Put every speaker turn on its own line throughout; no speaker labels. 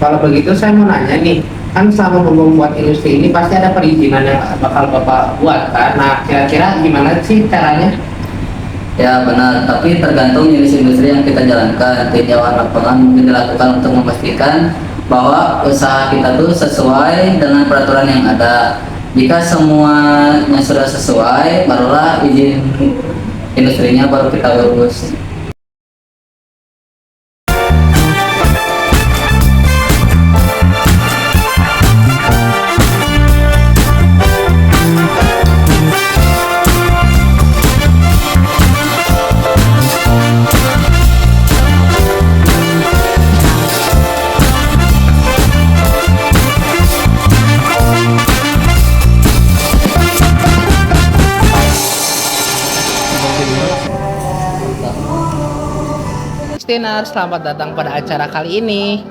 Kalau begitu saya mau nanya nih, kan selama membuat industri ini pasti ada perizinan yang bakal Bapak buat kan? Nah, kira-kira gimana sih caranya?
Ya benar, tapi tergantung jenis industri yang kita jalankan. Tinjauan lapangan mungkin dilakukan untuk memastikan bahwa usaha kita tuh sesuai dengan peraturan yang ada. Jika semuanya sudah sesuai, barulah izin industrinya baru kita urus.
Listener, selamat datang pada acara kali ini.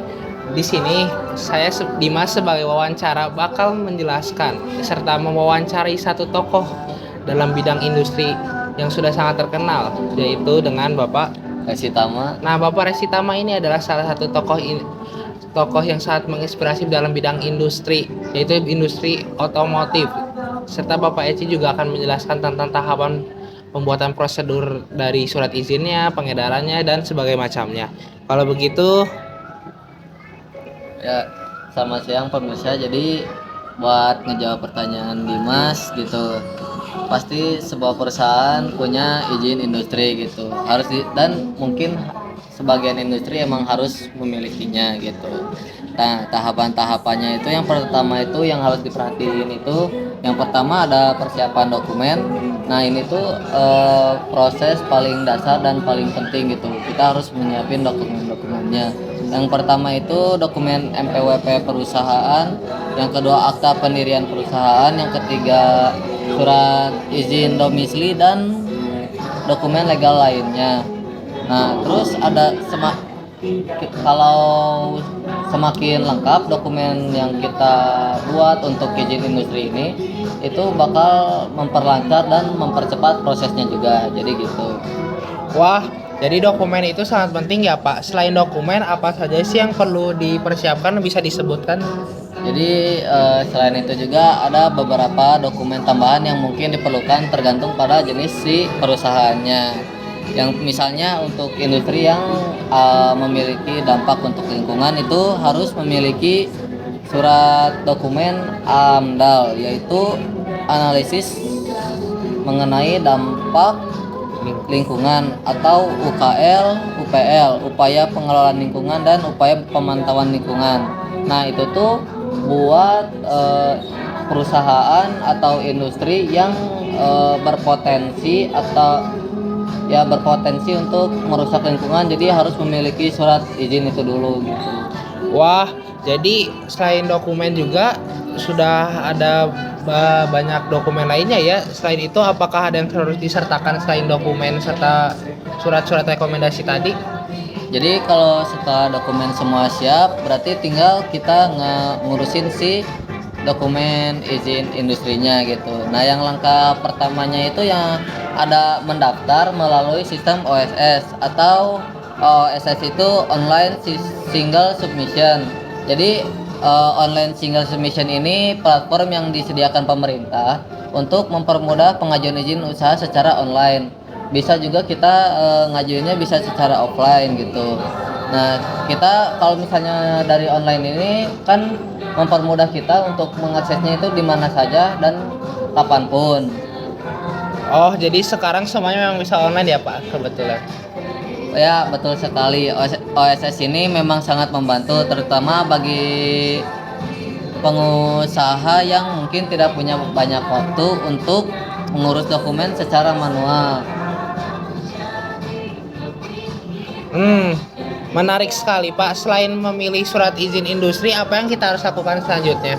Di sini saya Dimas sebagai wawancara bakal menjelaskan serta mewawancarai satu tokoh dalam bidang industri yang sudah sangat terkenal, yaitu dengan Bapak
Kasih Tama.
Nah, Bapak Resi Tama ini adalah salah satu tokoh yang sangat menginspirasi dalam bidang industri, yaitu industri otomotif. Serta Bapak Eci juga akan menjelaskan tentang tahapan pembuatan prosedur dari surat izinnya, pengedarannya, dan sebagainya macamnya. Kalau begitu,
Ya, selamat siang pemirsa. Jadi buat ngejawab pertanyaan Dimas gitu, pasti sebuah perusahaan punya izin industri gitu. Dan mungkin sebagian industri emang harus memilikinya gitu. Nah, tahapan-tahapannya itu yang pertama itu yang harus diperhatiin itu yang pertama ada persiapan dokumen. Nah, ini tuh proses paling dasar dan paling penting gitu. Kita harus menyiapin dokumen-dokumennya. Yang pertama itu dokumen MPWP perusahaan, yang kedua akta pendirian perusahaan, yang ketiga surat izin domisili dan dokumen legal lainnya. Nah, terus ada kalau semakin lengkap dokumen yang kita buat untuk izin industri ini, itu bakal memperlancar dan mempercepat prosesnya juga. Jadi gitu.
wah, jadi dokumen itu sangat penting ya Pak. Selain dokumen, apa saja sih yang perlu dipersiapkan, bisa disebutkan?
Jadi selain itu juga ada beberapa dokumen tambahan yang mungkin diperlukan tergantung pada jenis si perusahaannya. Yang misalnya untuk industri yang memiliki dampak untuk lingkungan itu harus memiliki surat dokumen AMDAL, yaitu analisis mengenai dampak lingkungan, atau UKL, UPL, upaya pengelolaan lingkungan dan upaya pemantauan lingkungan. Nah, itu tuh buat perusahaan atau industri yang berpotensi untuk merusak lingkungan, jadi harus memiliki surat izin itu dulu gitu.
Wah, jadi selain dokumen juga sudah ada banyak dokumen lainnya ya. Selain itu, apakah ada yang harus disertakan selain dokumen serta surat-surat rekomendasi tadi?
Jadi kalau setelah dokumen semua siap, berarti tinggal kita ngurusin si dokumen izin industrinya gitu. Nah, yang langkah pertamanya itu yang ada mendaftar melalui sistem OSS, atau OSS itu online single submission. Jadi online single submission ini platform yang disediakan pemerintah untuk mempermudah pengajuan izin usaha secara online. Bisa juga kita ngajuinnya bisa secara offline gitu. Nah, kita kalau misalnya dari online ini kan mempermudah kita untuk mengaksesnya itu di mana saja dan kapanpun.
Oh, jadi sekarang semuanya memang bisa online ya Pak, kebetulan.
Ya, betul sekali. OSS ini memang sangat membantu, terutama bagi pengusaha yang mungkin tidak punya banyak waktu untuk mengurus dokumen secara manual.
Menarik sekali Pak. Selain memilih surat izin industri, apa yang kita harus lakukan selanjutnya?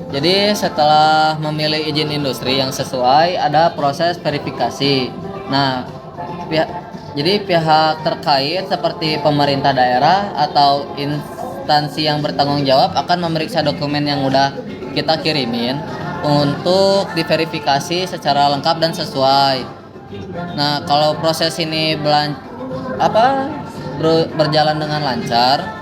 Jadi setelah memilih izin industri yang sesuai, ada proses verifikasi. Nah, pihak terkait seperti pemerintah daerah atau instansi yang bertanggung jawab akan memeriksa dokumen yang udah kita kirimin untuk diverifikasi secara lengkap dan sesuai. Nah, kalau proses ini berjalan dengan lancar,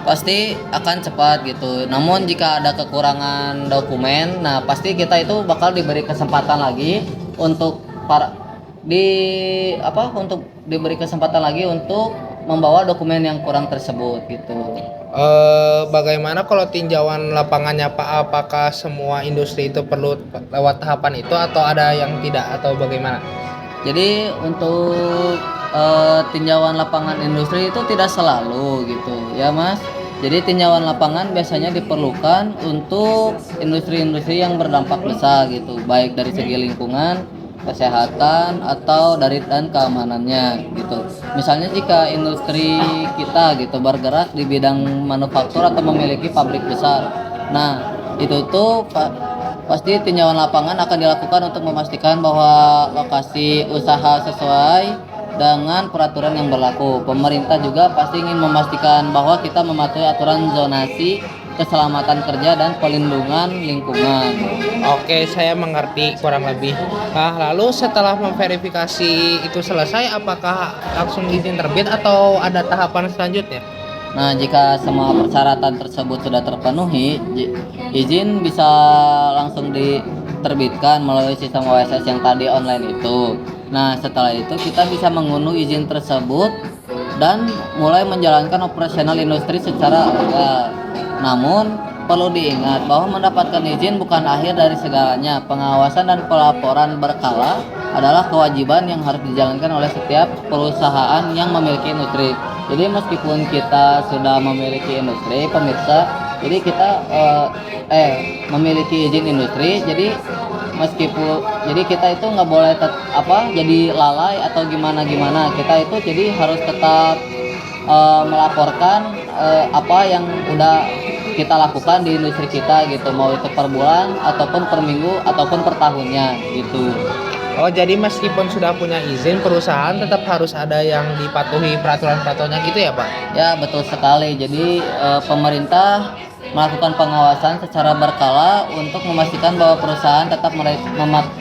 pasti akan cepat gitu. Namun jika ada kekurangan dokumen, nah pasti kita itu bakal diberi kesempatan lagi untuk para di untuk diberi kesempatan lagi untuk membawa dokumen yang kurang tersebut gitu.
Bagaimana kalau tinjauan lapangannya Pak? Apakah semua industri itu perlu lewat tahapan itu atau ada yang tidak atau bagaimana?
Jadi untuk tinjauan lapangan industri itu tidak selalu gitu ya Mas. Jadi tinjauan lapangan biasanya diperlukan untuk industri-industri yang berdampak besar gitu, baik dari segi lingkungan, kesehatan atau dari dan keamanannya gitu. Misalnya jika industri kita gitu bergerak di bidang manufaktur atau memiliki pabrik besar. Nah, itu tuh pasti tinjauan lapangan akan dilakukan untuk memastikan bahwa lokasi usaha sesuai dengan peraturan yang berlaku. Pemerintah juga pasti ingin memastikan bahwa kita mematuhi aturan zonasi, keselamatan kerja dan pelindungan lingkungan.
Oke, saya mengerti kurang lebih. Nah, lalu setelah memverifikasi itu selesai, apakah langsung izin terbit atau ada tahapan selanjutnya?
Nah, jika semua persyaratan tersebut sudah terpenuhi, izin bisa langsung diterbitkan melalui sistem OSS yang tadi online itu. Nah, setelah itu kita bisa mengunduh izin tersebut dan mulai menjalankan operasional industri secara legal. Namun, perlu diingat bahwa mendapatkan izin bukan akhir dari segalanya. Pengawasan dan pelaporan berkala adalah kewajiban yang harus dijalankan oleh setiap perusahaan yang memiliki industri. Jadi meskipun kita sudah memiliki industri, pemirsa, jadi kita memiliki izin industri, jadi kita itu nggak boleh jadi lalai atau gimana kita itu jadi harus tetap melaporkan apa yang udah kita lakukan di industri kita gitu, mau itu per bulan ataupun per minggu ataupun per tahunnya gitu.
Oh, jadi meskipun sudah punya izin, perusahaan tetap harus ada yang dipatuhi peraturan-peraturannya gitu ya Pak?
Ya, betul sekali. Jadi pemerintah melakukan pengawasan secara berkala untuk memastikan bahwa perusahaan tetap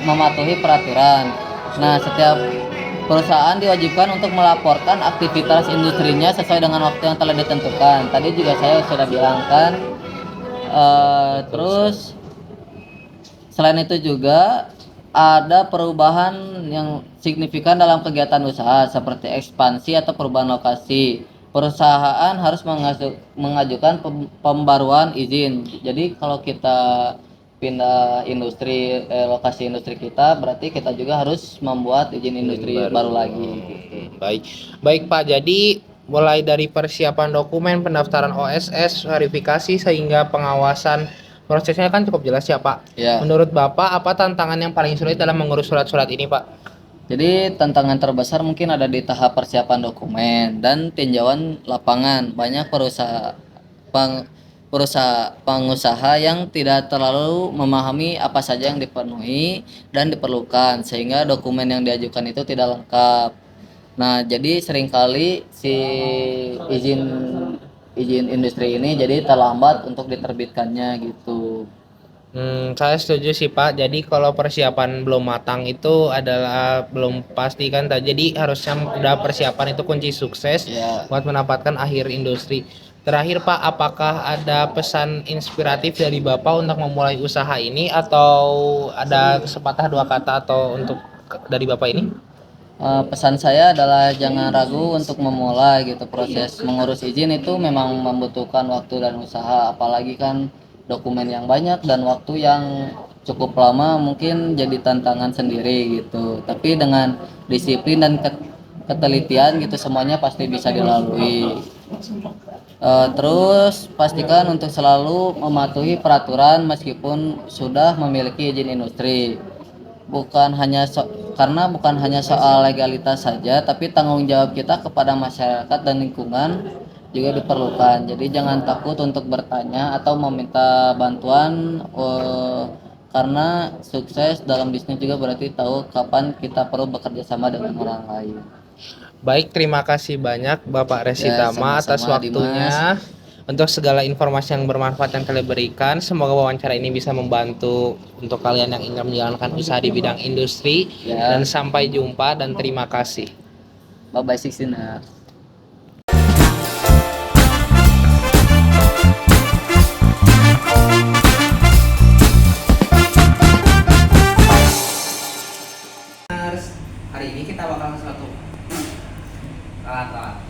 mematuhi peraturan. Nah, setiap perusahaan diwajibkan untuk melaporkan aktivitas industrinya sesuai dengan waktu yang telah ditentukan. Tadi juga saya sudah bilangkan. Terus selain itu juga ada perubahan yang signifikan dalam kegiatan usaha seperti ekspansi atau perubahan lokasi. Perusahaan harus mengajukan pembaruan izin. Jadi kalau kita pindah industri, lokasi industri kita, berarti kita juga harus membuat izin industri baru lagi.
Baik Pak, jadi mulai dari persiapan dokumen, pendaftaran OSS, verifikasi sehingga pengawasan, prosesnya kan cukup jelas ya Pak.
Ya.
Menurut Bapak, apa tantangan yang paling sulit dalam mengurus surat-surat ini Pak?
Jadi tantangan terbesar mungkin ada di tahap persiapan dokumen dan tinjauan lapangan. Banyak pengusaha yang tidak terlalu memahami apa saja yang dipenuhi dan diperlukan sehingga dokumen yang diajukan itu tidak lengkap. Nah, jadi seringkali si izin industri ini jadi terlambat untuk diterbitkannya gitu.
Saya setuju sih Pak. Jadi kalau persiapan belum matang itu adalah belum pasti kan. Jadi harusnya udah persiapan itu kunci sukses buat mendapatkan akhir industri. Terakhir Pak, apakah ada pesan inspiratif dari Bapak untuk memulai usaha ini atau ada sepatah dua kata atau untuk dari Bapak ini?
Pesan saya adalah jangan ragu untuk memulai gitu. Proses mengurus izin itu memang membutuhkan waktu dan usaha, apalagi kan dokumen yang banyak dan waktu yang cukup lama mungkin jadi tantangan sendiri gitu. Tapi dengan disiplin dan ketelitian gitu semuanya pasti bisa dilalui. Terus pastikan untuk selalu mematuhi peraturan meskipun sudah memiliki izin industri. Karena bukan hanya soal legalitas saja, tapi tanggung jawab kita kepada masyarakat dan lingkungan juga diperlukan. Jadi jangan takut untuk bertanya atau meminta bantuan, karena sukses dalam bisnis juga berarti tahu kapan kita perlu bekerja sama dengan orang lain.
Baik, terima kasih banyak Bapak Resitama atas waktunya. Dimas, untuk segala informasi yang bermanfaat yang kalian berikan. Semoga wawancara ini bisa membantu untuk kalian yang ingin menjalankan usaha di bidang industri. Dan sampai jumpa dan terima kasih.
Bye bye 16. orang satu. Kalah.